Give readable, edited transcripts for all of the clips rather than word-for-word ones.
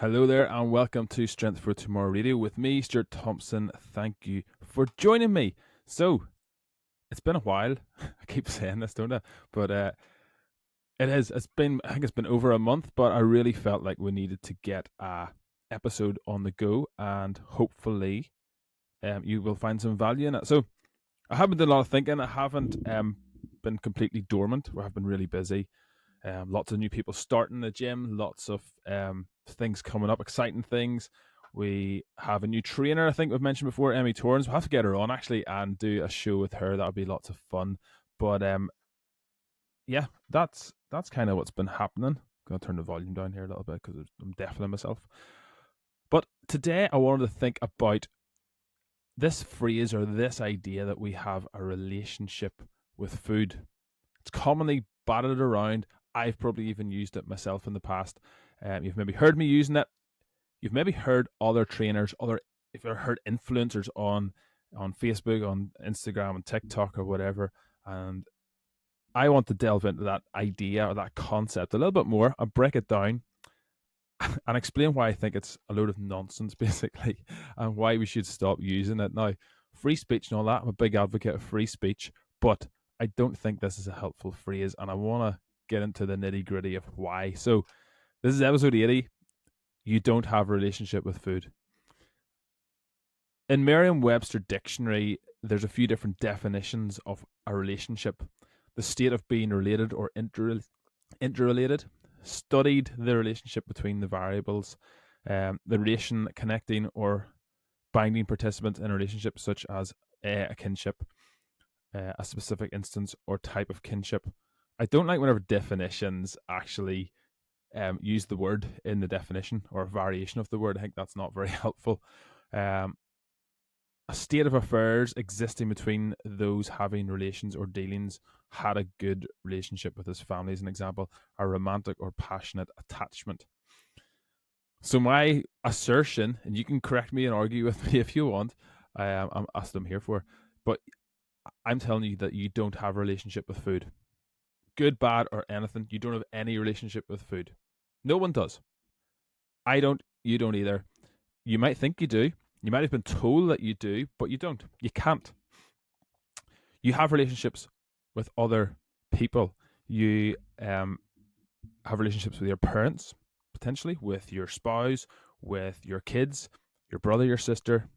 Hello there, and welcome to Strength for Tomorrow Radio with me, Stuart Thompson. Thank you for joining me. So, it's been a while. I keep saying this, don't I? But it is. I think it's been over a month, but I really felt like we needed to get a episode on the go, and hopefully, you will find some value in it. So, I haven't done a lot of thinking. I haven't been completely dormant. We have been really busy. Lots of new people starting the gym, lots of things coming up, exciting things. We have a new trainer, I think we've mentioned before, Emmy Torrens. We'll have to get her on actually and do a show with her. That'll be lots of fun. But yeah, that's kind of what's been happening. I'm gonna turn the volume down here a little bit because I'm deafening myself. But today I wanted to think about this phrase or this idea that we have a relationship with food. It's commonly batted around. I've probably even used it myself in the past. You've maybe heard me using it. You've maybe heard other trainers, if you've heard influencers on Facebook, on Instagram, and TikTok or whatever. And I want to delve into that idea or that concept a little bit more and break it down and explain why I think it's a load of nonsense, basically, and why we should stop using it. Now, free speech and all that, I'm a big advocate of free speech, but I don't think this is a helpful phrase, and I want to get into the nitty gritty of why. So, this is episode 80. You don't have a relationship with food. In Merriam Webster Dictionary, there's a few different definitions of a relationship: the state of being related or interrelated, studied the relationship between the variables, the relation connecting or binding participants in a relationship, such as a kinship, a specific instance or type of kinship. I don't like whenever definitions actually use the word in the definition or a variation of the word. I think that's not very helpful. Um, a state of affairs existing between those having relations or dealings had a good relationship with his family, as an example, a romantic or passionate attachment. So my assertion, and you can correct me and argue with me if you want, that's what I'm here for, but I'm telling you that you don't have a relationship with food. Good, bad, or anything, you don't have any relationship with food. No one does. I don't, you don't either. You might think you do. You might have been told that you do, but you don't. You can't. You have relationships with other people. You have relationships with your parents, potentially, with your spouse, with your kids, your brother, your sister,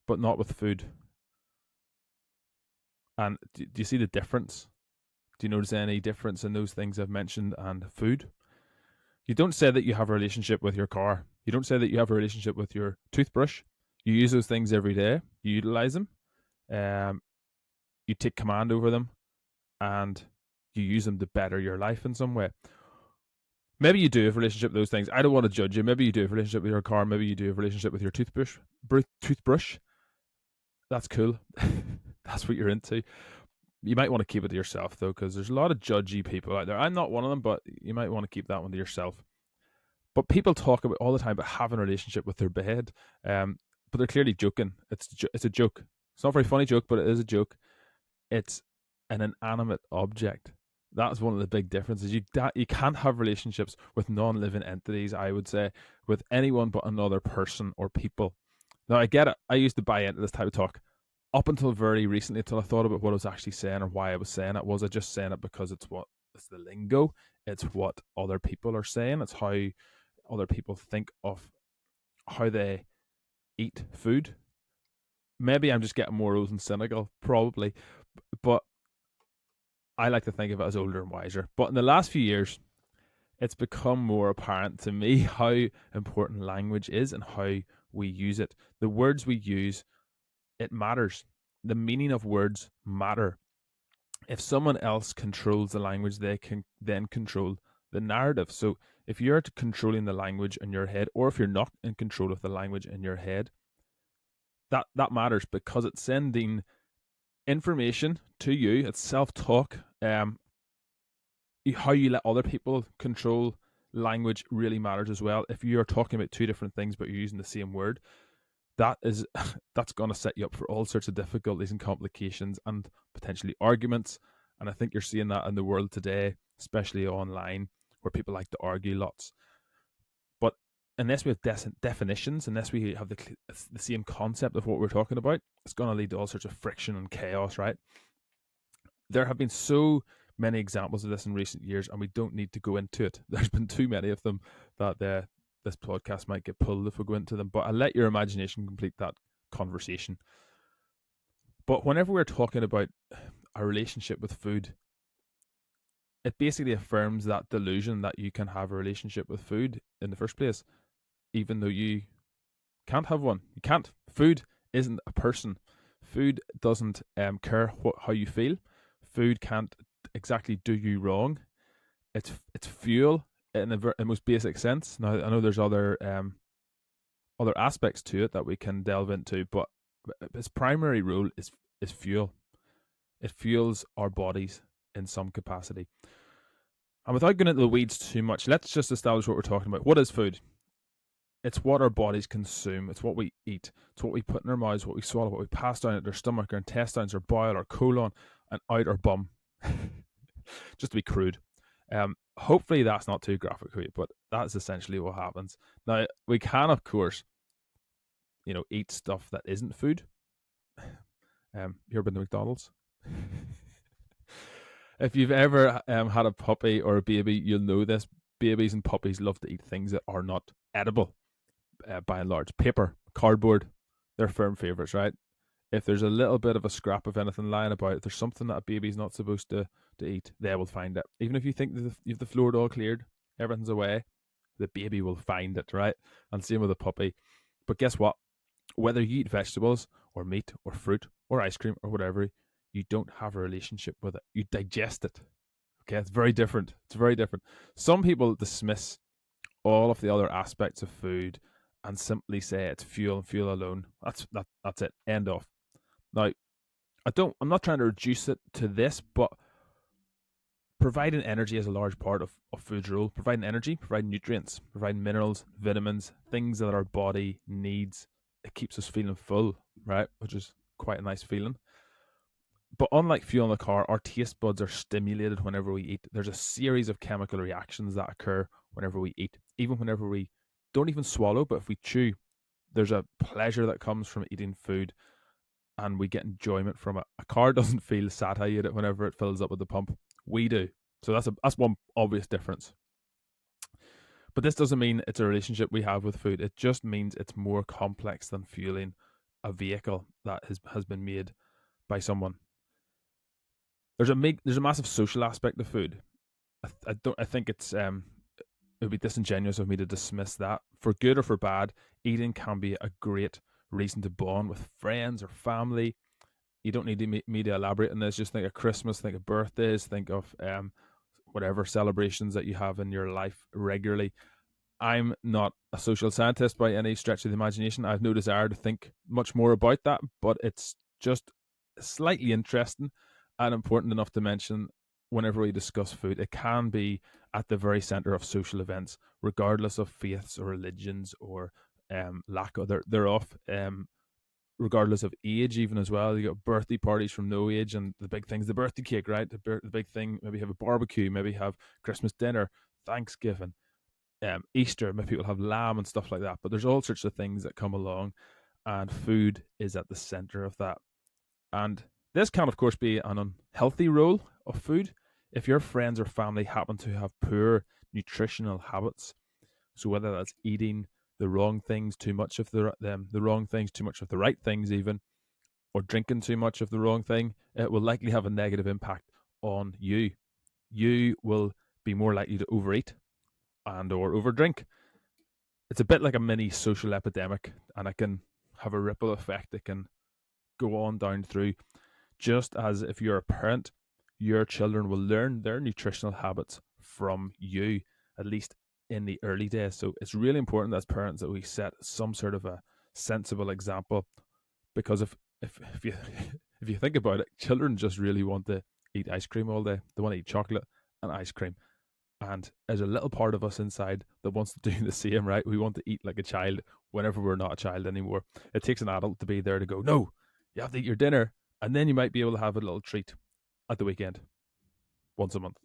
but not with food. And do you see the difference? Do you notice any difference in those things I've mentioned and food? You don't say that you have a relationship with your car. You don't say that you have a relationship with your toothbrush. You use those things every day. You utilize them. Um, you take command over them, and you use them to better your life in some way. Maybe you do have a relationship with those things. I don't want to judge you. Maybe you do have a relationship with your car. Maybe you do have a relationship with your toothbrush. That's cool. That's what you're into. You might want to keep it to yourself, though, because there's a lot of judgy people out there. I'm not one of them, but you might want to keep that one to yourself. But people talk about all the time about having a relationship with their bed, but they're clearly joking. It's a joke. It's not a very funny joke, but it is a joke. It's an inanimate object. That's one of the big differences. You can't have relationships with non-living entities, I would say, with anyone but another person or people. Now, I get it. I used to buy into this type of talk up until very recently, until I thought about what I was actually saying or why I was saying it. Was I just saying it because it's the lingo? It's what other people are saying. It's how other people think of how they eat food. Maybe I'm just getting more old and cynical, probably, but I like to think of it as older and wiser. But in the last few years, it's become more apparent to me how important language is and how we use it. The words we use, it matters. The meaning of words matter. If someone else controls the language, they can then control the narrative. So if you're controlling the language in your head, or if you're not in control of the language in your head, that matters because it's sending information to you. It's self-talk. How you let other people control language really matters as well. If you're talking about two different things but you're using the same word, that's going to set you up for all sorts of difficulties and complications and potentially arguments. And I think you're seeing that in the world today, especially online, where people like to argue lots. But unless we have definitions, unless we have the same concept of what we're talking about, it's going to lead to all sorts of friction and chaos, right? There have been so many examples of this in recent years, and we don't need to go into it. There's been too many of them that this podcast might get pulled if we go into them, but I'll let your imagination complete that conversation. But whenever we're talking about a relationship with food, it basically affirms that delusion that you can have a relationship with food in the first place, even though you can't have one. You can't. Food isn't a person. Food doesn't care how you feel. Food can't exactly do you wrong. It's fuel in the most basic sense. Now I know there's other aspects to it that we can delve into, but its primary role is fuel. It fuels our bodies in some capacity. And without going into the weeds too much, let's just establish what we're talking about. What is food? It's what our bodies consume. It's what we eat. It's what we put in our mouths, what we swallow, what we pass down at our stomach, our intestines, our bile, our colon, and out our bum. Just to be crude. Hopefully that's not too graphic for you, but that's essentially what happens. Now, we can, of course, eat stuff that isn't food. You ever been to McDonald's? If you've ever had a puppy or a baby, you'll know this. Babies and puppies love to eat things that are not edible, by and large. Paper, cardboard, they're firm favourites, right? If there's a little bit of a scrap of anything lying about, if there's something that a baby's not supposed to eat, they will find it. Even if you think that you've the floor all cleared, everything's away, the baby will find it, right? And same with a puppy. But guess what? Whether you eat vegetables or meat or fruit or ice cream or whatever, you don't have a relationship with it. You digest it. Okay, it's very different. It's very different. Some people dismiss all of the other aspects of food and simply say it's fuel and fuel alone. That's it. End of. Now, I'm not trying to reduce it to this, but providing energy is a large part of food's role. Providing energy, providing nutrients, providing minerals, vitamins, things that our body needs. It keeps us feeling full, right? Which is quite a nice feeling. But unlike fuel in the car, our taste buds are stimulated whenever we eat. There's a series of chemical reactions that occur whenever we eat. Even whenever we don't even swallow, but if we chew, there's a pleasure that comes from eating food and we get enjoyment from it. A car doesn't feel satiated whenever it fills up at the pump. We do. So that's one obvious difference. But this doesn't mean it's a relationship we have with food. It just means it's more complex than fueling a vehicle that has been made by someone. There's a massive social aspect of food. I think it would be disingenuous of me to dismiss that. For good or for bad, eating can be a great reason to bond with friends or family. You don't need me to elaborate on this. Just think of Christmas, think of birthdays, think of whatever celebrations that you have in your life regularly. I'm not a social scientist by any stretch of the imagination. I have no desire to think much more about that, but it's just slightly interesting and important enough to mention whenever we discuss food. It can be at the very center of social events, regardless of faiths or religions or lack of thereof. Regardless of age, even as well. You got birthday parties from no age, and the big thing's the birthday cake, right? The big thing, maybe have a barbecue, maybe have Christmas dinner, Thanksgiving, Easter, maybe people have lamb and stuff like that. But there's all sorts of things that come along, and food is at the center of that. And this can, of course, be an unhealthy role of food if your friends or family happen to have poor nutritional habits. So whether that's eating the wrong things, too much of the wrong things, too much of the right things, even, or drinking too much of the wrong thing, it will likely have a negative impact on you. You will be more likely to overeat and or overdrink. It's a bit like a mini social epidemic, and it can have a ripple effect. It can go on down through. Just as if you're a parent, your children will learn their nutritional habits from you, at least in the early days. So it's really important as parents that we set some sort of a sensible example, because if you if you think about it, children just really want to eat ice cream all day. They want to eat chocolate and ice cream. And there's a little part of us inside that wants to do the same, right? We want to eat like a child whenever we're not a child anymore. It takes an adult to be there to go, no, you have to eat your dinner, and then you might be able to have a little treat at the weekend, once a month.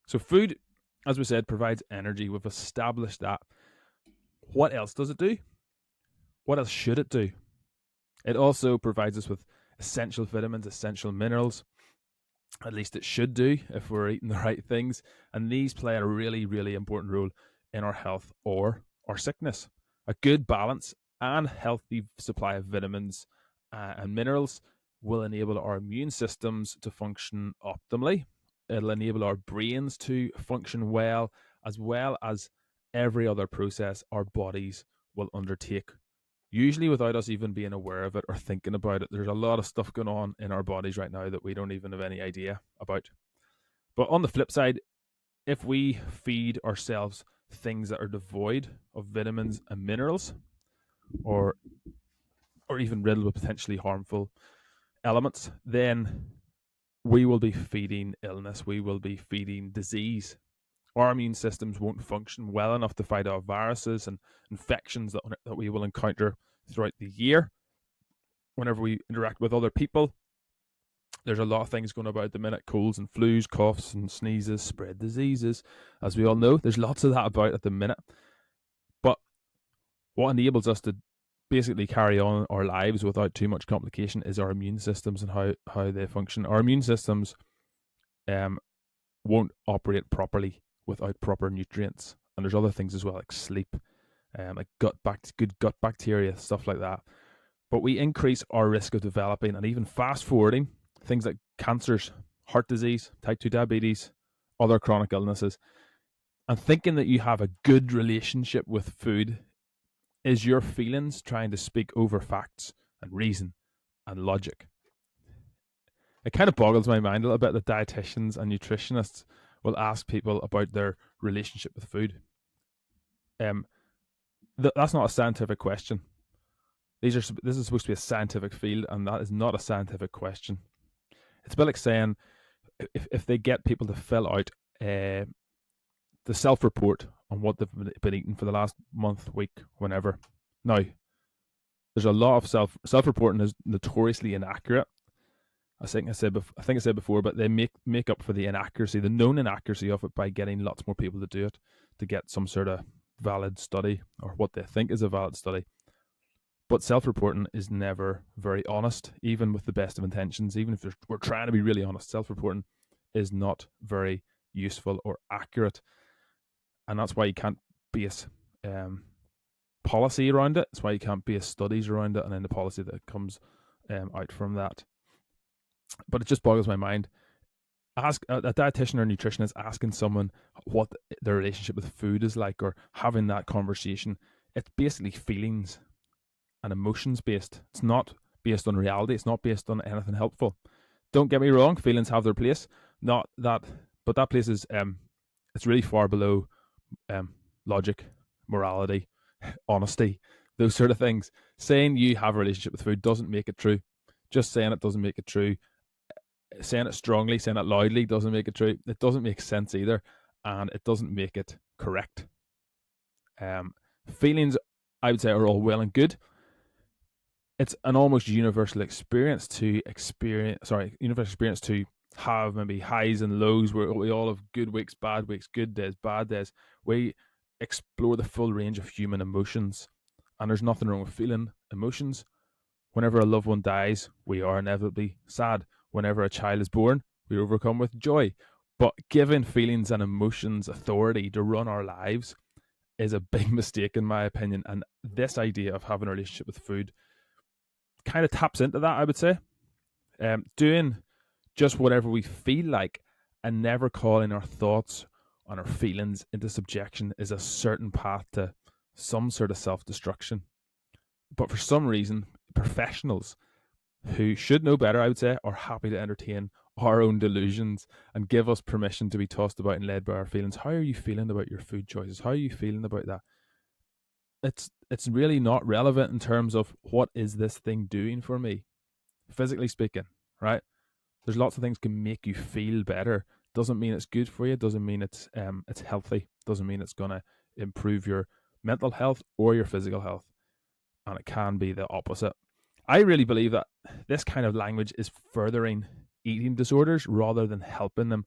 So food, as we said, provides energy. We've established that. What else does it do? What else should it do? It also provides us with essential vitamins, essential minerals. At least it should do if we're eating the right things. And these play a really, really important role in our health or our sickness. A good balance and healthy supply of vitamins and minerals will enable our immune systems to function optimally. It'll enable our brains to function well as every other process our bodies will undertake, usually without us even being aware of it or thinking about it. There's a lot of stuff going on in our bodies right now that we don't even have any idea about. But on the flip side, if we feed ourselves things that are devoid of vitamins and minerals, or even riddled with potentially harmful elements, then we will be feeding illness, we will be feeding disease. Our immune systems won't function well enough to fight off viruses and infections that we will encounter throughout the year. Whenever we interact with other people, there's a lot of things going about at the minute: colds and flus, coughs and sneezes, spread diseases. As we all know, there's lots of that about at the minute. But what enables us to basically carry on our lives without too much complication is our immune systems and how they function. Our immune systems won't operate properly without proper nutrients. And there's other things as well, like sleep, like good gut bacteria, stuff like that. But we increase our risk of developing and even fast forwarding things like cancers, heart disease, type 2 diabetes, other chronic illnesses. And thinking that you have a good relationship with food is your feelings trying to speak over facts and reason and logic. It kind of boggles my mind a little bit that dietitians and nutritionists will ask people about their relationship with food. That's not a scientific question. This is supposed to be a scientific field, and that is not a scientific question. It's a bit like saying if they get people to fill out the self-report on what they've been eating for the last month, week, whenever. Now, there's a lot of self-reporting is notoriously inaccurate. I think I said before, but they make up for the inaccuracy, the known inaccuracy of it, by getting lots more people to do it, to get some sort of valid study or what they think is a valid study. But self-reporting is never very honest, even with the best of intentions. Even if we're trying to be really honest, self-reporting is not very useful or accurate. And that's why you can't base policy around it. That's why you can't base studies around it and then the policy that comes out from that. But it just boggles my mind. Ask a dietitian or nutritionist asking someone what their relationship with food is like, or having that conversation. It's basically feelings and emotions based. It's not based on reality. It's not based on anything helpful. Don't get me wrong, feelings have their place. Not that, but that place is it's really far below logic, morality, honesty, those sort of things. Saying you have a relationship with food doesn't make it true. Just saying it doesn't make it true. Saying it strongly, saying it loudly doesn't make it true. It doesn't make sense either, and it doesn't make it correct. Feelings, I would say, are all well and good. It's an almost universal experience to have maybe highs and lows, where we all have good weeks, bad weeks, good days, bad days. We explore the full range of human emotions, and there's nothing wrong with feeling emotions. Whenever a loved one dies, we are inevitably sad. Whenever a child is born, we overcome with joy. But giving feelings and emotions authority to run our lives is a big mistake, in my opinion. And this idea of having a relationship with food kind of taps into that, I would say. Doing just whatever we feel like and never calling our thoughts and our feelings into subjection is a certain path to some sort of self-destruction. But for some reason, professionals who should know better, I would say, are happy to entertain our own delusions and give us permission to be tossed about and led by our feelings. How are you feeling about your food choices? How are you feeling about that? It's really not relevant in terms of what is this thing doing for me, physically speaking, right? There's lots of things can make you feel better. Doesn't mean it's good for you. Doesn't mean it's healthy. Doesn't mean it's gonna improve your mental health or your physical health. And it can be the opposite. I really believe that this kind of language is furthering eating disorders rather than helping them,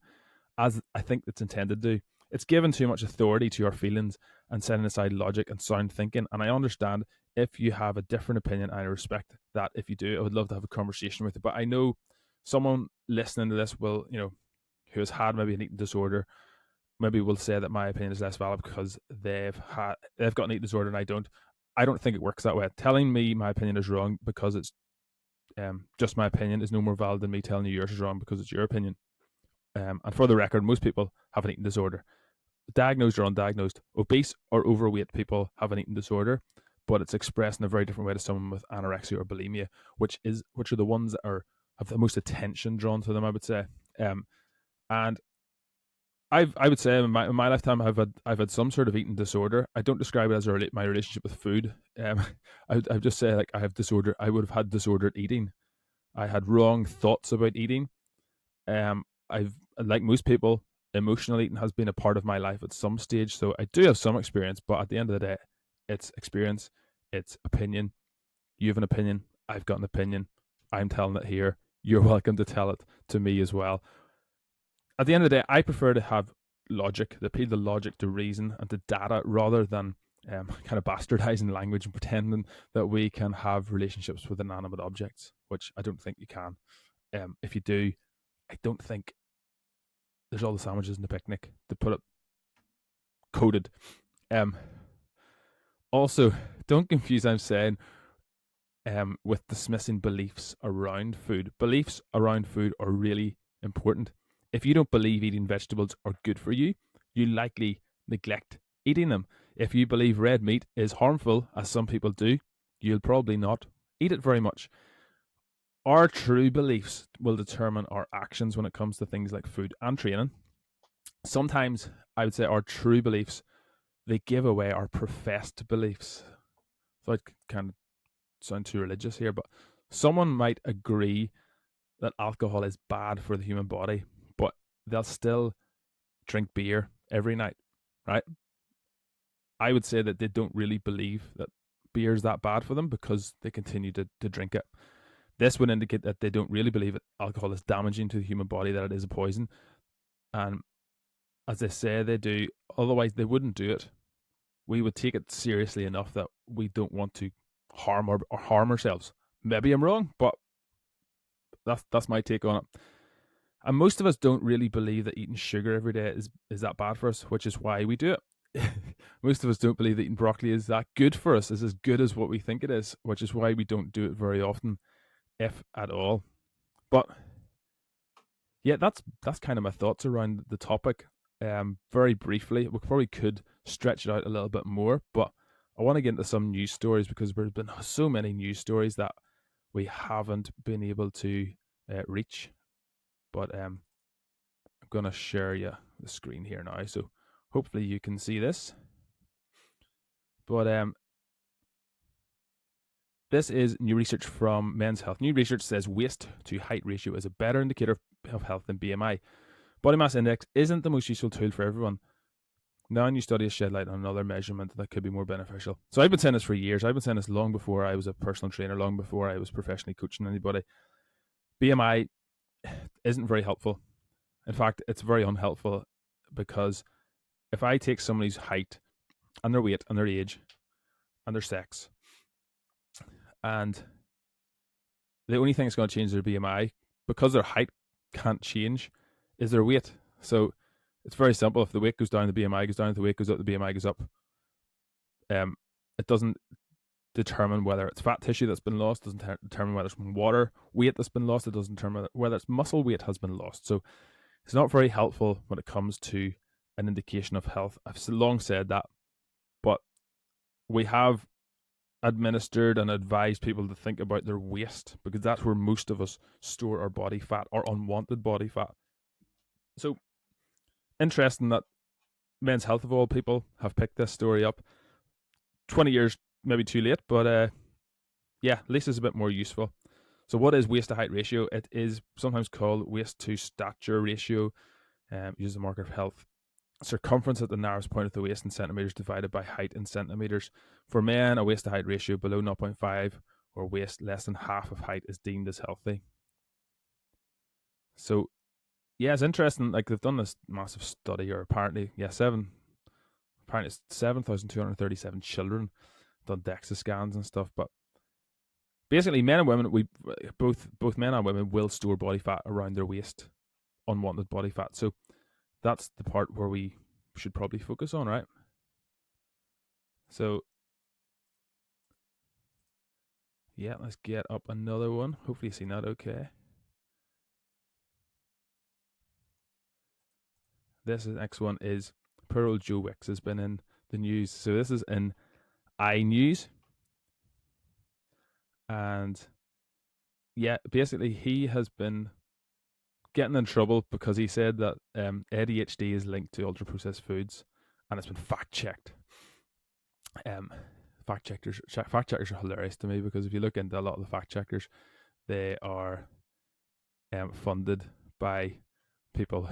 as I think it's intended to. It's given too much authority to your feelings and setting aside logic and sound thinking. And I understand if you have a different opinion, I respect that. If you do, I would love to have a conversation with you. But I know someone listening to this will, who has had maybe an eating disorder, maybe will say that my opinion is less valid because they've got an eating disorder and I don't. I don't think it works that way. Telling me my opinion is wrong because it's just my opinion is no more valid than me telling you yours is wrong because it's your opinion. And for the record, most people have an eating disorder. Diagnosed or undiagnosed, obese or overweight people have an eating disorder, but it's expressed in a very different way to someone with anorexia or bulimia, which are the ones that have the most attention drawn to them, I would say. And I would say in my lifetime I've had some sort of eating disorder. I don't describe it as my relationship with food. I would just say like I have disorder. I would have had disordered eating. I had wrong thoughts about eating. I've, like most people, emotional eating has been a part of my life at some stage. So I do have some experience, but at the end of the day, it's experience, it's opinion. You have an opinion. I've got an opinion. I'm telling it here. You're welcome to tell it to me as well. At the end of the day, I prefer to have logic, to appeal to logic, to reason, and to data rather than kind of bastardizing language and pretending that we can have relationships with inanimate objects, which I don't think you can. If you do, I don't think there's all the sandwiches in the picnic, to put it coded. Also, don't confuse I'm saying with dismissing beliefs around food. Beliefs around food are really important. If you don't believe eating vegetables are good for you, you likely neglect eating them. If you believe red meat is harmful, as some people do, you'll probably not eat it very much. Our true beliefs will determine our actions when it comes to things like food and training. Sometimes I would say our true beliefs, they give away our professed beliefs. So I kind of sound too religious here, but someone might agree that alcohol is bad for the human body, but they'll still drink beer every night, right? I would say that they don't really believe that beer is that bad for them because they continue to drink it. This would indicate that they don't really believe that alcohol is damaging to the human body, that it is a poison. And as they say they do, otherwise they wouldn't do it. We would take it seriously enough that we don't want to harm ourselves. Maybe I'm wrong, but that's my take on it. And most of us don't really believe that eating sugar every day is that bad for us, which is why we do it. Most of us don't believe that eating broccoli is that good for us, is as good as what we think it is, which is why we don't do it very often, if at all. But yeah, that's kind of my thoughts around the topic. Very briefly, we probably could stretch it out a little bit more, but I want to get into some news stories because there's been so many news stories that we haven't been able to reach. But I'm going to share you the screen here now, so hopefully you can see this. But this is new research from Men's Health. New research says waist to height ratio is a better indicator of health than BMI. Body mass index isn't the most useful tool for everyone. Now, a new study has shed light on another measurement that could be more beneficial. So I've been saying this for years. I've been saying this long before I was a personal trainer, long before I was professionally coaching anybody. BMI isn't very helpful. In fact, it's very unhelpful because if I take somebody's height and their weight and their age and their sex, and the only thing that's going to change their BMI, because their height can't change, is their weight. So it's very simple. If the weight goes down, the BMI goes down. If the weight goes up, the BMI goes up. It doesn't determine whether it's fat tissue that's been lost, doesn't determine whether it's water weight that's been lost, it doesn't determine whether it's muscle weight has been lost. So it's not very helpful when it comes to an indication of health. I've long said that, but we have administered and advised people to think about their waist because that's where most of us store our body fat or unwanted body fat. So interesting that Men's Health of all people have picked this story up. 20 years maybe too late, but yeah, at least it's a bit more useful. So what is waist to height ratio? It is sometimes called waist to stature ratio, used as a marker of health. Circumference at the narrowest point of the waist in centimeters divided by height in centimeters. For men, a waist to height ratio below 0.5 or waist less than half of height is deemed as healthy. So Yeah, it's interesting. Like they've done this massive study, or apparently, apparently it's 7,237 children done DEXA scans and stuff. But basically, men and women, we both men and women will store body fat around their waist, unwanted body fat. So that's the part where we should probably focus on, right? So yeah, let's get up another one. Hopefully you've seen that okay. This next one is poor old Joe Wicks has been in the news. So this is in iNews. And yeah, basically he has been getting in trouble because he said that ADHD is linked to ultra processed foods, and it's been fact checked. Um, fact checkers are hilarious to me, because if you look into a lot of the fact checkers, they are funded by people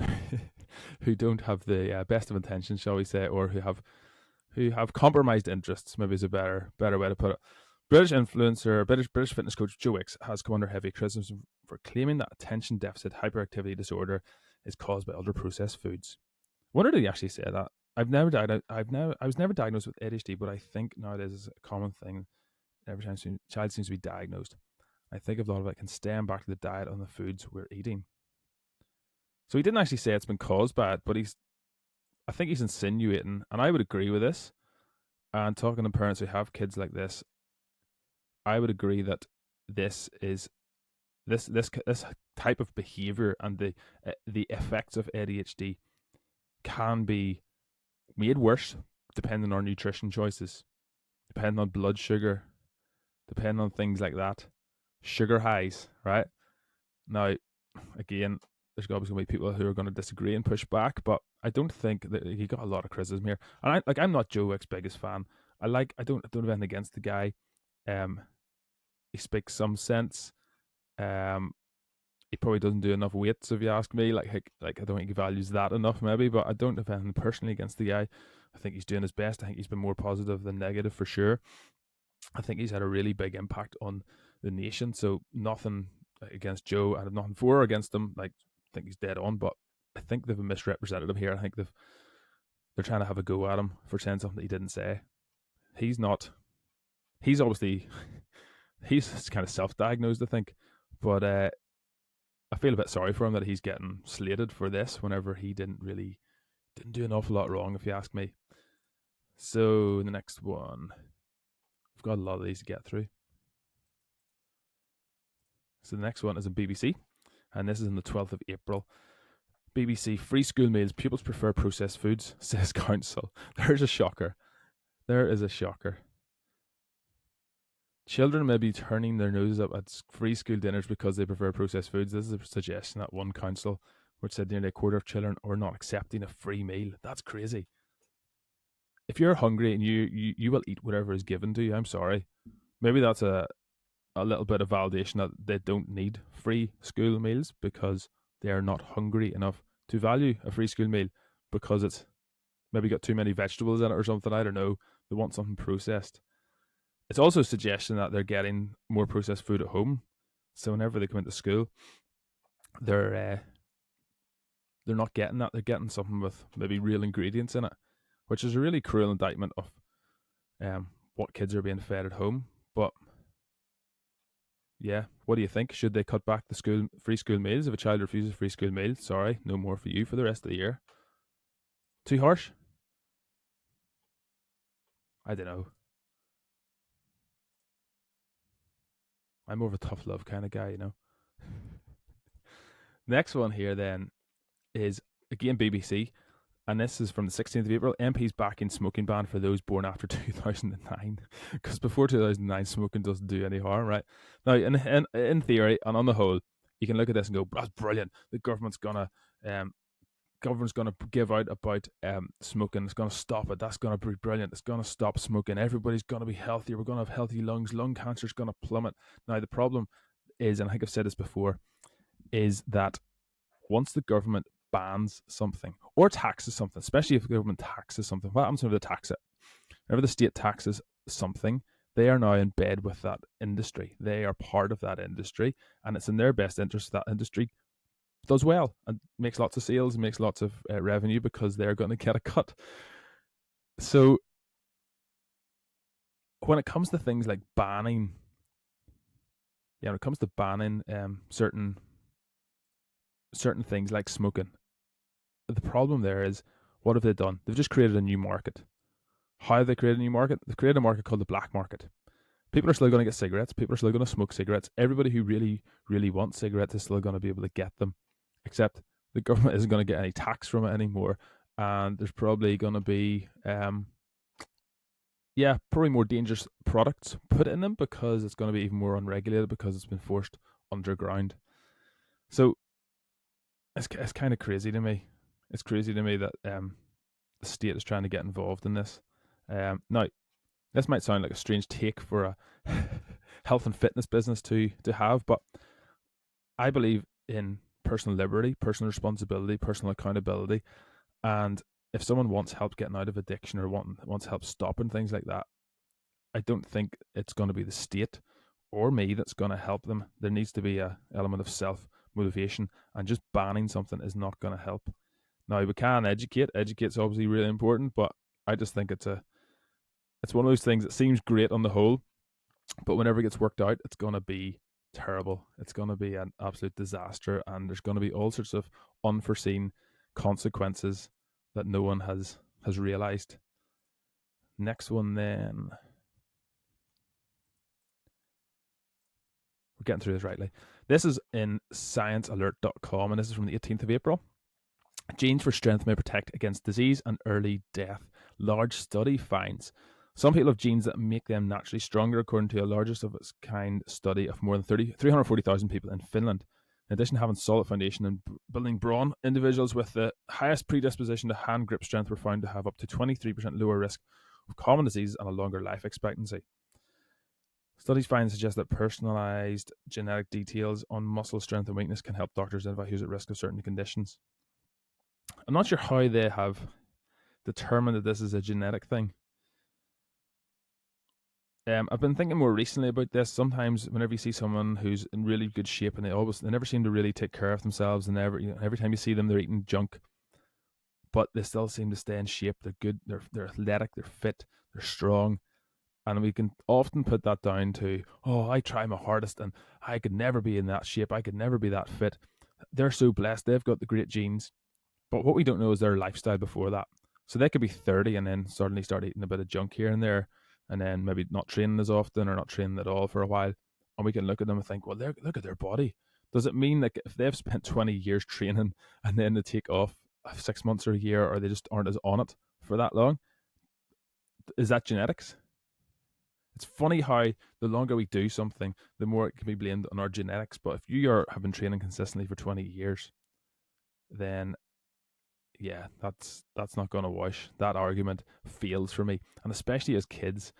who don't have the best of intentions, shall we say, or who have compromised interests. Maybe is a better way to put it. British influencer, British fitness coach Joe Wicks has come under heavy criticism for claiming that attention deficit hyperactivity disorder is caused by ultra processed foods. I wonder did he actually say that? I was never diagnosed with ADHD, but I think nowadays is a common thing. Every time a child seems to be diagnosed, I think a lot of it can stem back to the diet and the foods we're eating. So he didn't actually say it's been caused by it, but I think he's insinuating, and I would agree with this. And talking to parents who have kids like this, I would agree that this is this type of behavior and the effects of ADHD can be made worse depending on nutrition choices, depending on blood sugar, depending on things like that, sugar highs. Right now, again, there's obviously going to be people who are going to disagree and push back, but I don't think that he got a lot of criticism here. And I'm not Joe Wick's biggest fan. I don't have anything against the guy. He speaks some sense. He probably doesn't do enough weights, if you ask me. Like I don't think he values that enough, maybe. But I don't have anything personally against the guy. I think he's doing his best. I think he's been more positive than negative for sure. I think he's had a really big impact on the nation. So nothing against Joe. I have nothing for or against him. Like I think he's dead on, but I think they've misrepresented him here. I think they're trying to have a go at him for saying something that he didn't say. He's not. He's obviously he's kind of self-diagnosed, I think, but I feel a bit sorry for him that he's getting slated for this whenever he didn't do an awful lot wrong, if you ask me. So the next one, we've got a lot of these to get through. So the next one is a BBC, and this is on the 12th of April. BBC, free school meals, pupils prefer processed foods, says council. There's a shocker. There is a shocker. Children may be turning their noses up at free school dinners because they prefer processed foods. This is a suggestion at one council, which said nearly a quarter of children are not accepting a free meal. That's crazy. If you're hungry and you will eat whatever is given to you, I'm sorry. Maybe that's a little bit of validation that they don't need free school meals because they are not hungry enough to value a free school meal, because it's maybe got too many vegetables in it or something. I don't know. They want something processed. It's also a suggestion that they're getting more processed food at home. So whenever they come into school, they're not getting that. They're getting something with maybe real ingredients in it, which is a really cruel indictment of what kids are being fed at home. But yeah, what do you think? Should they cut back the free school meals if a child refuses free school meal? Sorry, no more for you for the rest of the year. Too harsh? I don't know. I'm more of a tough love kind of guy, you know. Next one here then is again BBC, and this is from the 16th of April. MPs back in smoking ban for those born after 2009, because before 2009, smoking doesn't do any harm, right? Now, in theory and on the whole, you can look at this and go, "That's brilliant. The government's gonna give out about smoking. It's gonna stop it. That's gonna be brilliant. It's gonna stop smoking. Everybody's gonna be healthier. We're gonna have healthy lungs. Lung cancer's gonna plummet." Now, the problem is, and I think I've said this before, is that once the government bans something or taxes something, especially if the government taxes something, what happens whenever they tax it? Whenever the state taxes something, they are now in bed with that industry. They are part of that industry, and it's in their best interest that industry does well and makes lots of sales, makes lots of revenue because they're going to get a cut. So when it comes to things like banning, when it comes to banning certain things like smoking, the problem there is, what have they done? They've just created a new market. How have they created a new market? They've created a market called the black market. People are still going to get cigarettes. People are still going to smoke cigarettes. Everybody who really, really wants cigarettes is still going to be able to get them, except the government isn't going to get any tax from it anymore. And there's probably going to be, probably more dangerous products put in them because it's going to be even more unregulated because it's been forced underground. So it's kind of crazy to me. It's crazy to me that the state is trying to get involved in this. Now, this might sound like a strange take for a health and fitness business to have, but I believe in personal liberty, personal responsibility, personal accountability, and if someone wants help getting out of addiction or wants help stopping things like that, I don't think it's going to be the state or me that's going to help them. There needs to be a element of self motivation, and just banning something is not going to help. Now we can educate. Educate's obviously really important, but I just think it's one of those things that seems great on the whole, but whenever it gets worked out, it's going to be terrible. It's going to be an absolute disaster, and there's going to be all sorts of unforeseen consequences that no one has realized. Next one, then. We're getting through this rightly. This is in sciencealert.com, and this is from the 18th of April. Genes for strength may protect against disease and early death. Large study finds some people have genes that make them naturally stronger, according to a largest of its kind study of more than 340,000 people in Finland. In addition to having solid foundation and building brawn, individuals with the highest predisposition to hand grip strength were found to have up to 23% lower risk of common diseases and a longer life expectancy. Studies find suggest that personalized genetic details on muscle strength and weakness can help doctors identify who's at risk of certain conditions. I'm not sure how they have determined that this is a genetic thing. I've been thinking more recently about this. Sometimes, whenever you see someone who's in really good shape and they never seem to really take care of themselves, and every time you see them, they're eating junk, but they still seem to stay in shape. They're good. They're athletic. They're fit. They're strong. And we can often put that down to, oh, I try my hardest and I could never be in that shape. I could never be that fit. They're so blessed. They've got the great genes. But what we don't know is their lifestyle before that. So they could be 30 and then suddenly start eating a bit of junk here and there, and then maybe not training as often or not training at all for a while. And we can look at them and think, well, look at their body. Does it mean that if they've spent 20 years training and then they take off 6 months or a year, or they just aren't as on it for that long, is that genetics? It's funny how the longer we do something, the more it can be blamed on our genetics. But if you have been training consistently for 20 years, then yeah, that's not going to wash. That argument fails for me. And especially as kids,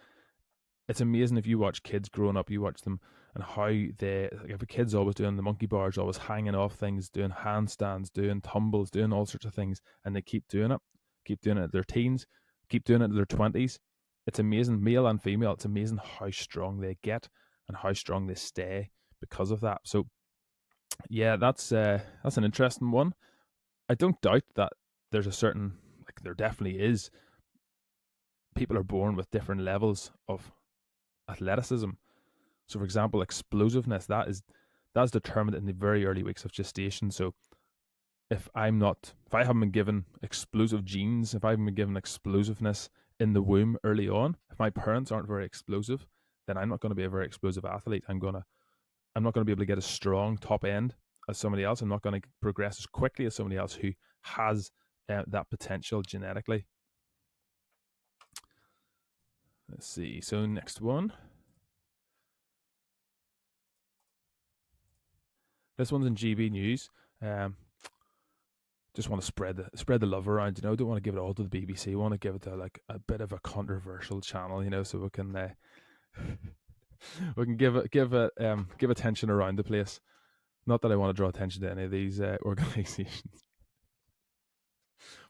it's amazing if you watch kids growing up, you watch them and how if a kid's always doing the monkey bars, always hanging off things, doing handstands, doing tumbles, doing all sorts of things, and they keep doing it at their teens, keep doing it in their 20s. It's amazing, male and female, it's amazing how strong they get and how strong they stay because of that. So yeah, that's an interesting one. I don't doubt that there's a certain, like, there definitely is, people are born with different levels of athleticism. So for example, explosiveness, that's determined in the very early weeks of gestation. So if I haven't been given explosive genes, if I haven't been given explosiveness in the womb early on, if my parents aren't very explosive, then I'm not going to be a very explosive athlete. I'm not going to be able to get a strong top end as somebody else. I'm not going to progress as quickly as somebody else who has that potential genetically. Let's see. So next one. This one's in GB News. Just want to spread the love around. Don't want to give it all to the BBC. Want to give it to like a bit of a controversial channel. So we can we can give attention around the place. Not that I want to draw attention to any of these organisations,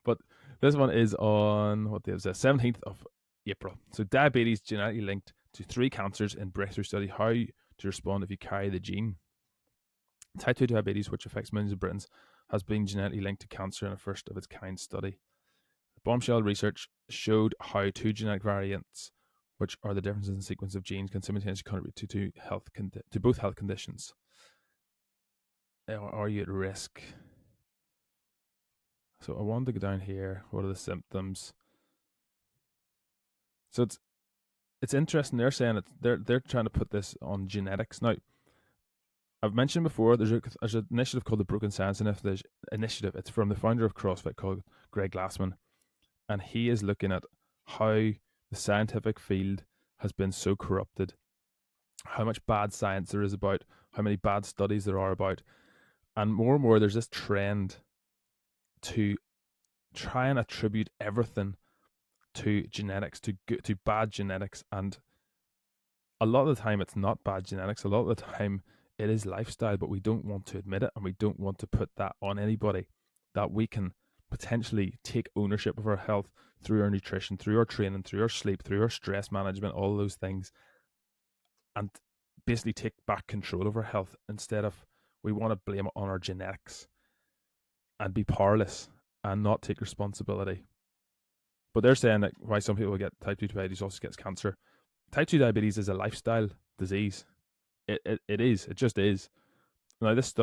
but this one is on what day is it? 17th of April. So diabetes genetically linked to 3 cancers in breakthrough study. How to respond if you carry the gene. Type 2 diabetes, which affects millions of Britons, has been genetically linked to cancer in a first of its kind study. The bombshell research showed how two genetic variants, which are the differences in sequence of genes, can simultaneously contribute to both health conditions. Are you at risk? So I wanted to go down here. What are the symptoms? So it's interesting. They're saying they're trying to put this on genetics. Now, I've mentioned before there's an initiative called the Broken Science Initiative. It's from the founder of CrossFit called Greg Glassman, and he is looking at how the scientific field has been so corrupted, how much bad science there is about, how many bad studies there are about, and more there's this trend to try and attribute everything to genetics, to bad genetics. And a lot of the time it's not bad genetics. A lot of the time it is lifestyle, but we don't want to admit it, and we don't want to put that on anybody, that we can potentially take ownership of our health through our nutrition, through our training, through our sleep, through our stress management, all those things, and basically take back control of our health, instead of we want to blame it on our genetics and be powerless and not take responsibility. But they're saying that why some people get type 2 diabetes also gets cancer. Type 2 diabetes is a lifestyle disease. It is. It just is. Now, this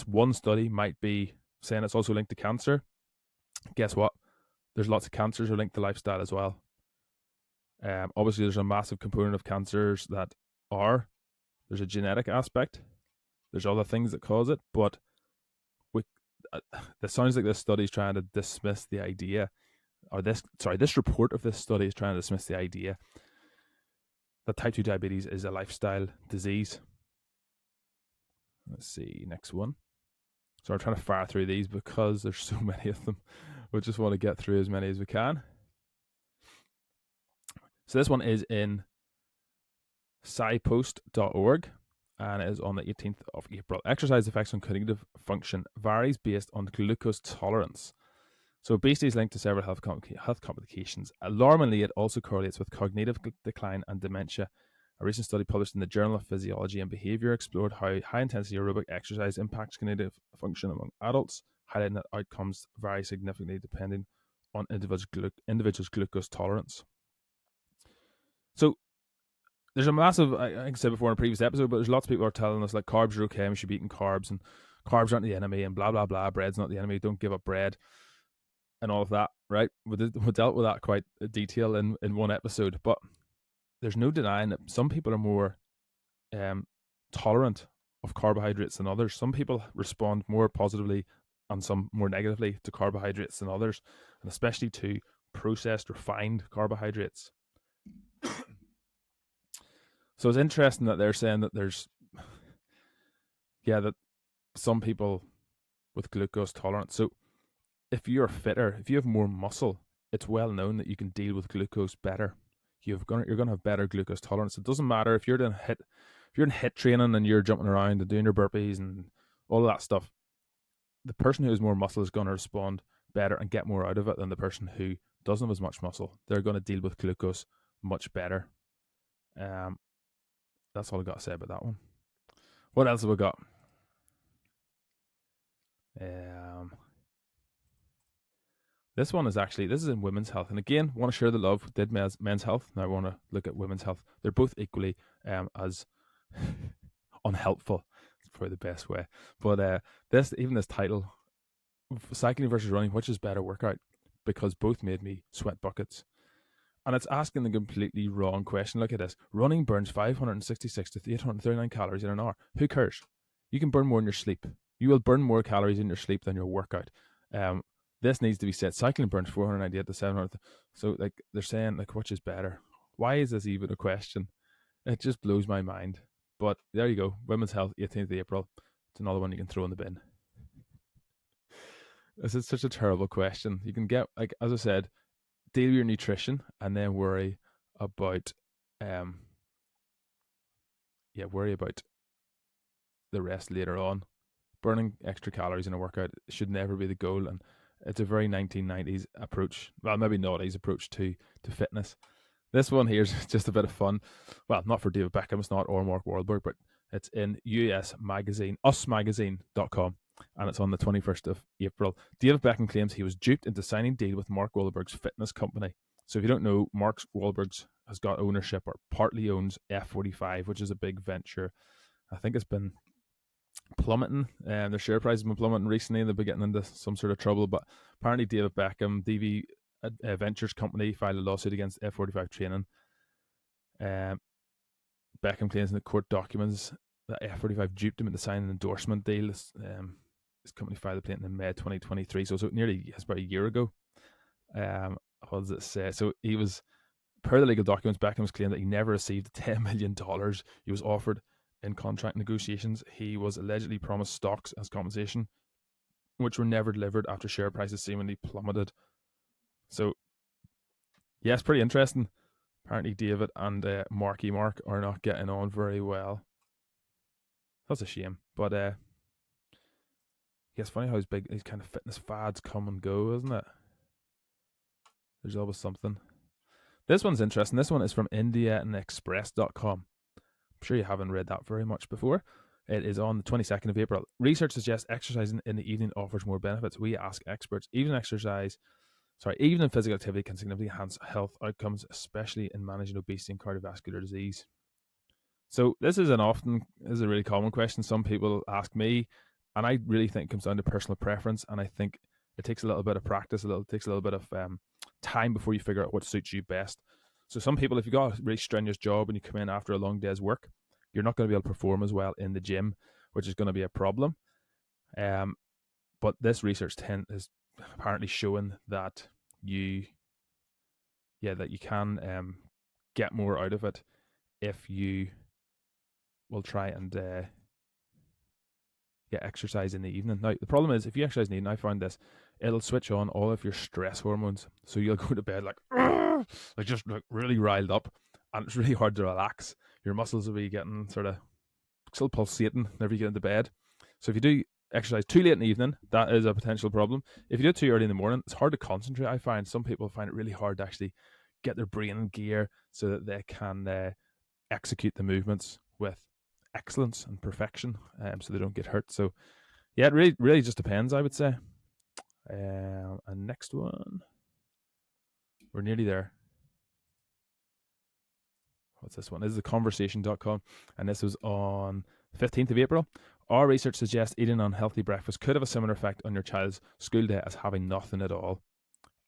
one study might be saying it's also linked to cancer. Guess what? There's lots of cancers are linked to lifestyle as well. Obviously, there's a massive component of cancers that there's a genetic aspect. There's other things that cause it, but it sounds like this study is trying to dismiss the idea, or this report of this study is trying to dismiss the idea that type 2 diabetes is a lifestyle disease. Let's see, next one. So I'm trying to fire through these because there's so many of them. We just want to get through as many as we can. So this one is in scipost.org, and it is on the 18th of April. Exercise effects on cognitive function varies based on glucose tolerance. So obesity is linked to several health complications. Alarmingly, it also correlates with cognitive decline and dementia. A recent study published in the Journal of Physiology and Behavior explored how high-intensity aerobic exercise impacts cognitive function among adults, highlighting that outcomes vary significantly depending on individuals' glucose tolerance. So there's a massive, I think I said before in a previous episode, but there's lots of people are telling us like carbs are okay, we should be eating carbs, and carbs aren't the enemy, and blah, blah, blah, bread's not the enemy, don't give up bread, and all of that, right? We dealt with that quite in detail in one episode, but there's no denying that some people are more tolerant of carbohydrates than others. Some people respond more positively and some more negatively to carbohydrates than others, and especially to processed, refined carbohydrates. So it's interesting that they're saying that that some people with glucose tolerance. So if you're fitter, if you have more muscle, it's well known that you can deal with glucose better. You're going to have better glucose tolerance. It doesn't matter if you're in HIIT training and you're jumping around and doing your burpees and all of that stuff. The person who has more muscle is going to respond better and get more out of it than the person who doesn't have as much muscle. They're going to deal with glucose much better. That's all I got to say about that one. What else have we got? This one is in women's health. And again, want to share the love. Did men's health. Now I want to look at women's health. They're both equally as unhelpful. It's probably the best way. But this title, cycling versus running, which is better workout? Because both made me sweat buckets. And it's asking the completely wrong question. Look at this. Running burns 566 to 839 calories in an hour. Who cares? You can burn more in your sleep. You will burn more calories in your sleep than your workout. This needs to be said. Cycling burns 498 to 700. So like they're saying, like, which is better? Why is this even a question? It just blows my mind. But there you go. Women's Health, 18th of April. It's another one you can throw in the bin. This is such a terrible question. You can get, like, as I said, deal with your nutrition and then worry about the rest later on. Burning extra calories in a workout should never be the goal, and it's a very 1990s approach, well, maybe noughties approach to fitness. This one here is just a bit of fun. Well, not for David Beckham, it's not, or Mark Wahlberg, but It's in US magazine, usmagazine.com, and it's on the 21st of April. David Beckham claims he was duped into signing deal with Mark Wahlberg's fitness company. So if you don't know, Mark Wahlberg's has got ownership or partly owns F45, which is a big venture. I think it's been plummeting. Their share price has been plummeting recently. They've been getting into some sort of trouble. But apparently David Beckham, DV Ventures company, filed a lawsuit against F45 Training. Beckham claims in the court documents that F45 duped him into signing an endorsement deal. This company filed a plaintiff in May 2023, so it's about a year ago. What does it say? So he was, per the legal documents, Beckham's claimed that he never received $10 million he was offered in contract negotiations. He was allegedly promised stocks as compensation, which were never delivered after share prices seemingly plummeted. So, yeah, it's pretty interesting. Apparently, David and Marky Mark are not getting on very well. That's a shame. But yeah, it's funny how these kind of fitness fads come and go, isn't it? There's always something. This one's interesting. This one is from indianexpress.com. I'm sure you haven't read that very much before. It is on the 22nd of April. Research suggests exercising in the evening offers more benefits. We ask experts. Even in physical activity can significantly enhance health outcomes, especially in managing obesity and cardiovascular disease. So this is a really common question some people ask me, and I really think it comes down to personal preference, and I think it takes a little bit of practice, takes a little bit of time before you figure out what suits you best. So some people, if you've got a really strenuous job and you come in after a long day's work, you're not going to be able to perform as well in the gym, which is going to be a problem. But this research is apparently showing that you can get more out of it if you will try and exercise in the evening. Now, the problem is if you exercise in the evening, I found this, it'll switch on all of your stress hormones. So you'll go to bed like just really riled up, and it's really hard to relax. Your muscles will be getting sort of still pulsating whenever you get into bed. So if you do exercise too late in the evening, that is a potential problem. If you do it too early in the morning, it's hard to concentrate. I find some people find it really hard to actually get their brain in gear so that they can execute the movements with excellence and perfection, so they don't get hurt. So yeah, it really just depends, I would say. And next one, we're nearly there. What's this one? This is the conversation.com, and this was on the 15th of April. Our research suggests eating an unhealthy breakfast could have a similar effect on your child's school day as having nothing at all.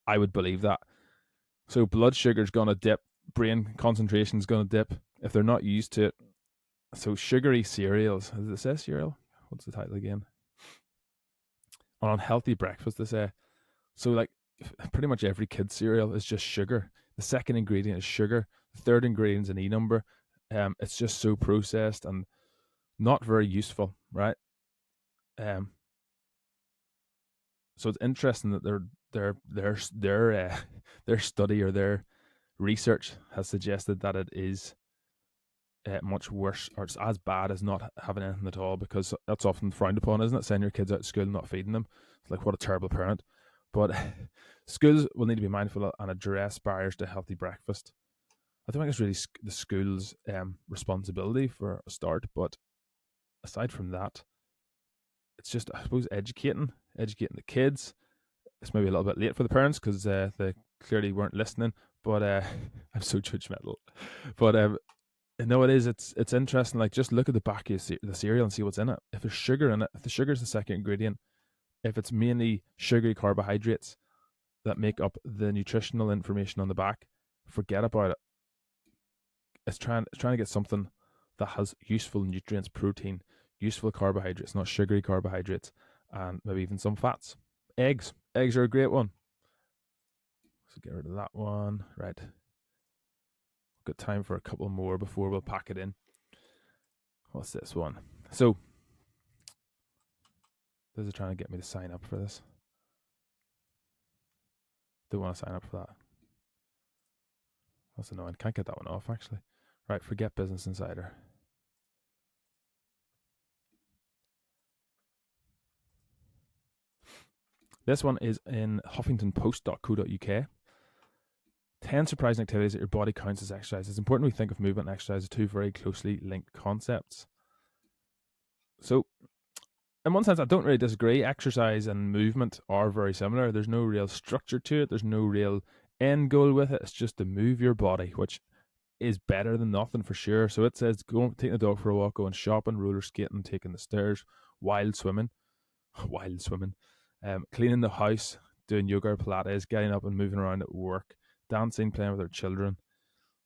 I would believe that. So blood sugar's going to dip, brain concentration's going to dip if they're not used to it. So sugary cereals, does it say cereal? What's the title again? On unhealthy breakfast, they say. So like pretty much every kid's cereal is just sugar. The second ingredient is sugar. The third ingredient is an E number. It's just so processed and not very useful, right? So it's interesting that their study or their research has suggested that it is much worse, or it's as bad as not having anything at all, because that's often frowned upon, isn't it? Sending your kids out to school and not feeding them. It's like, what a terrible parent. But schools will need to be mindful and address barriers to healthy breakfast. I don't think it's really the school's responsibility for a start, but aside from that, it's just, I suppose, educating the kids. It's maybe a little bit late for the parents because they clearly weren't listening, but I'm so judgmental. But no, it is. It's interesting. Like, just look at the back of the cereal and see what's in it. If there's sugar in it, if the sugar is the second ingredient, if it's mainly sugary carbohydrates that make up the nutritional information on the back, forget about it. It's trying to get something that has useful nutrients, protein, useful carbohydrates, not sugary carbohydrates, and maybe even some fats. Eggs are a great one. So get rid of that one. Right. Got time for a couple more before we'll pack it in. What's this one? So this is trying to get me to sign up for this. Don't want to sign up for that. That's annoying. Can't get that one off, actually. Right, forget Business Insider. This one is in huffingtonpost.co.uk. 10 surprising activities that your body counts as exercise. It's important we think of movement and exercise as two very closely linked concepts. So in one sense, I don't really disagree. Exercise and movement are very similar. There's no real structure to it. There's no real end goal with it. It's just to move your body, which is better than nothing for sure. So it says go taking the dog for a walk, going shopping, roller skating, taking the stairs, wild swimming, wild swimming, cleaning the house, doing yoga or Pilates, getting up and moving around at work, dancing, playing with our children.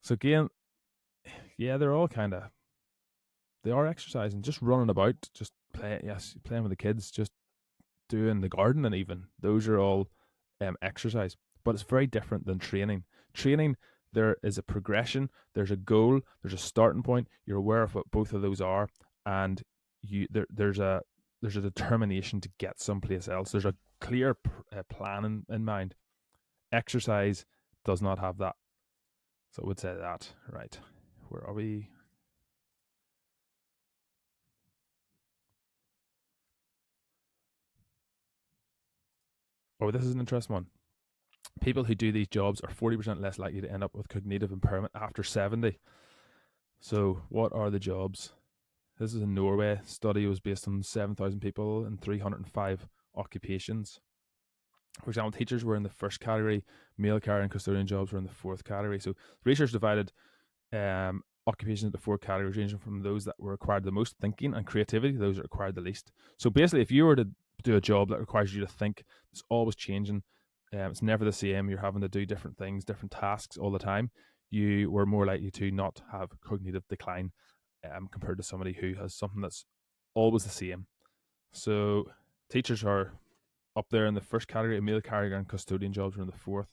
So again, yeah, they're all kind of they are exercising, just running about, just playing with the kids, just doing the garden, and even those are all exercise. But it's very different than training. Training, there is a progression, there's a goal, there's a starting point. You're aware of what both of those are, and there's a determination to get someplace else. There's a clear plan in mind. Exercise does not have that. So I would say that. Right. Where are we? Oh, this is an interesting one. People who do these jobs are 40% less likely to end up with cognitive impairment after 70. So, what are the jobs? This is in Norway. Study was based on 7,000 people and 305 occupations. For example, teachers were in the first category, mail carrier and custodian jobs were in the fourth category. So, research divided occupations into four categories, ranging from those that were required the most thinking and creativity to those that required the least. So, basically, if you were to do a job that requires you to think, it's always changing. It's never the same. You're having to do different things, different tasks all the time. You were more likely to not have cognitive decline compared to somebody who has something that's always the same. So teachers are up there in the first category, mail carrier and custodian jobs are in the fourth.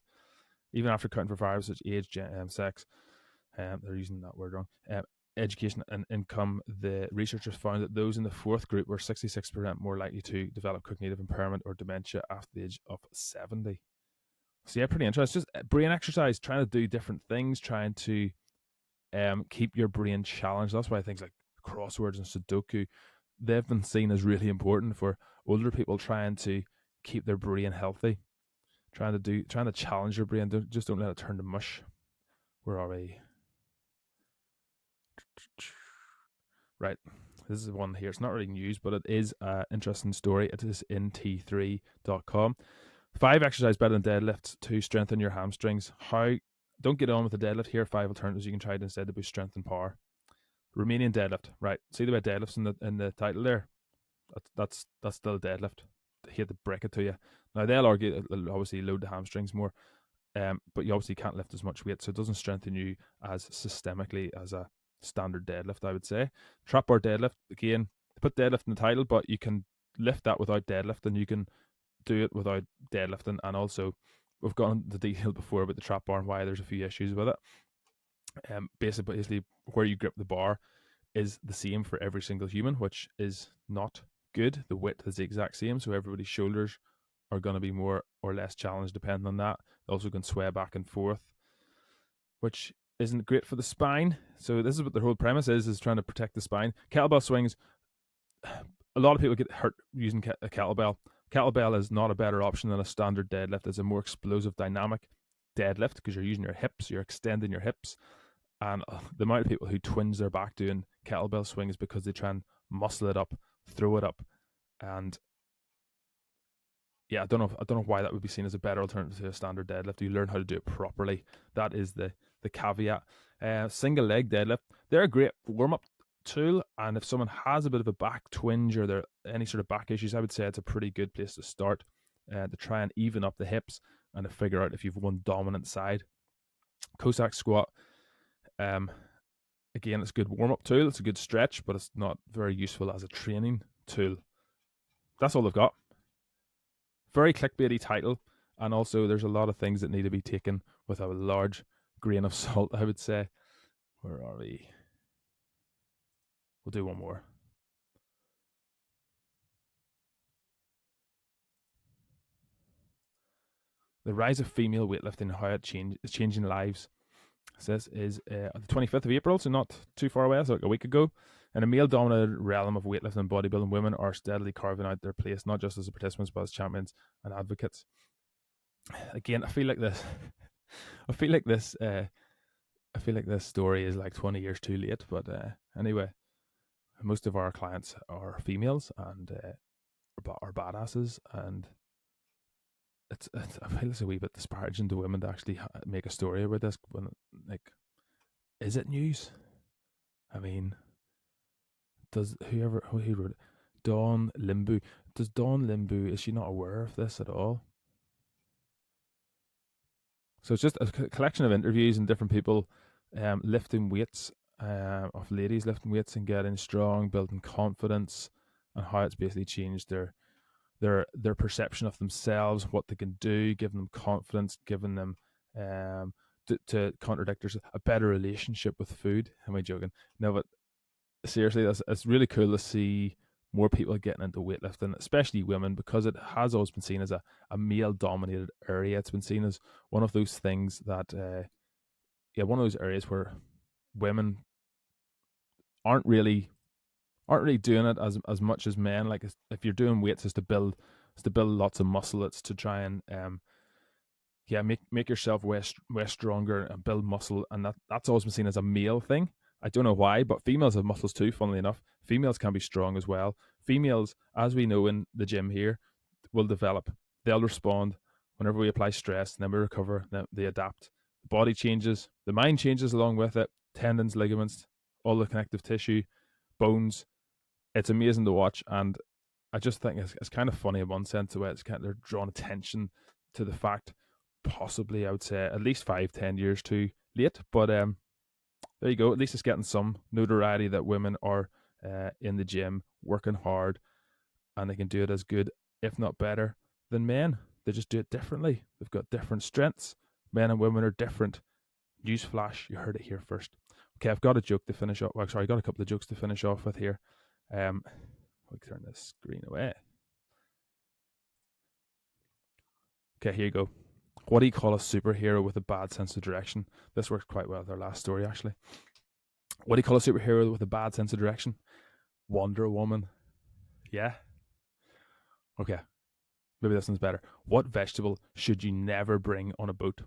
Even after accounting for variables such as age, sex, they're using that word wrong. Education and income, the researchers found that those in the fourth group were 66% more likely to develop cognitive impairment or dementia after the age of 70. So yeah, pretty interesting. Just brain exercise, trying to do different things, trying to keep your brain challenged. That's why things like crosswords and Sudoku, they've been seen as really important for older people trying to keep their brain healthy, trying to challenge your brain. Don't let it turn to mush. Where are we? Right. This is one here. It's not really news, but it is an interesting story. It is in T3.com. 5 exercise better than deadlifts to strengthen your hamstrings. How? Don't get on with the deadlift here. 5 alternatives you can try instead to boost strength and power. Romanian deadlift. Right. See the way deadlifts in the title there? That's still a deadlift. I hate to break it to you. Now they'll argue it'll obviously load the hamstrings more, but you obviously can't lift as much weight, so it doesn't strengthen you as systemically as a standard deadlift, I would say. Trap bar deadlift, again, put deadlift in the title, but you can lift that without deadlifting. You can do it without deadlifting, and also we've gone into detail before about the trap bar and why there's a few issues with it. Basically, where you grip the bar is the same for every single human, which is not good. The width is the exact same, so everybody's shoulders are going to be more or less challenged depending on that. They also can sway back and forth, which isn't great for the spine. So this is what their whole premise is trying to protect the spine. Kettlebell swings, a lot of people get hurt using a kettlebell. Kettlebell is not a better option than a standard deadlift. It's a more explosive, dynamic deadlift because you're using your hips, you're extending your hips. And the amount of people who twinge their back doing kettlebell swings because they try and muscle it up, throw it up, and yeah, I don't know why that would be seen as a better alternative to a standard deadlift. You learn how to do it properly. That is the caveat. Single leg deadlift, they're a great warm up tool, and if someone has a bit of a back twinge or there any sort of back issues, I would say it's a pretty good place to start to try and even up the hips and to figure out if you've one dominant side. Cossack squat. Again, it's a good warm up tool. It's a good stretch, but it's not very useful as a training tool. That's all they've got. Very clickbaity title, and also there's a lot of things that need to be taken with a large grain of salt, I would say. Where are we? We'll do one more. The rise of female weightlifting and how it is changing lives. So this is the 25th of April, so not too far away, so like a week ago. In a male-dominated realm of weightlifting and bodybuilding, women are steadily carving out their place, not just as participants, but as champions and advocates. Again, I feel like this. I feel like this. I feel like this story is like 20 years too late. But anyway, most of our clients are females and are badasses, and I feel it's a wee bit disparaging to women to actually make a story about this. When, like, is it news? I mean, does who wrote it? Dawn Limbu. Does Dawn Limbu, is she not aware of this at all? So it's just a collection of interviews and different people lifting weights, of ladies lifting weights and getting strong, building confidence, and how it's basically changed their perception of themselves, what they can do, giving them confidence, giving them to contradictors a better relationship with food. Am I joking? No, but seriously, it's really cool to see more people getting into weightlifting, especially women, because it has always been seen as a male dominated area. It's been seen as one of those things that, one of those areas where women aren't really doing it as much as men. Like, if you're doing weights, is to build lots of muscle. It's to try and make yourself way stronger and build muscle, and that's always been seen as a male thing. I don't know why, but females have muscles too, funnily enough. Females can be strong as well. Females, as we know in the gym here, will develop. They'll respond whenever we apply stress, and then we recover, then they adapt. The body changes, the mind changes along with it, tendons, ligaments, all the connective tissue, bones. It's amazing to watch, and I just think it's kind of funny in one sense, the way it's kind of, they're drawing attention to the fact, possibly I would say at least 5-10 years too late, but there you go. At least it's getting some notoriety that women are in the gym working hard, and they can do it as good, if not better, than men. They just do it differently. They've got different strengths. Men and women are different. Newsflash, you heard it here first. Okay, I've got a joke to finish off. Well, sorry, I got a couple of jokes to finish off with here. I'll turn this screen away. Okay, here you go. What do you call a superhero with a bad sense of direction? This works quite well with our last story, actually. What do you call a superhero with a bad sense of direction? Wonder Woman. Yeah. Okay. Maybe this one's better. What vegetable should you never bring on a boat?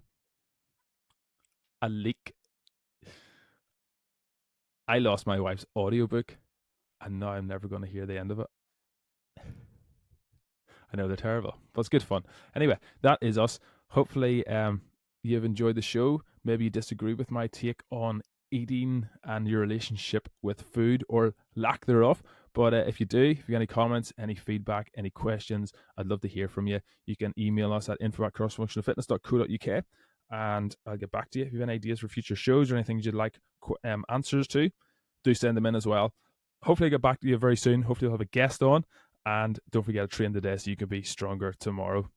A leek. I lost my wife's audiobook, and now I'm never going to hear the end of it. I know they're terrible, but it's good fun. Anyway, that is us. Hopefully, you've enjoyed the show. Maybe you disagree with my take on eating and your relationship with food or lack thereof. But if you do, if you have any comments, any feedback, any questions, I'd love to hear from you. You can email us at info@crossfunctionalfitness.co.uk, and I'll get back to you. If you have any ideas for future shows or anything you'd like answers to, do send them in as well. Hopefully, I'll get back to you very soon. Hopefully, I'll have a guest on. And don't forget to train today so you can be stronger tomorrow.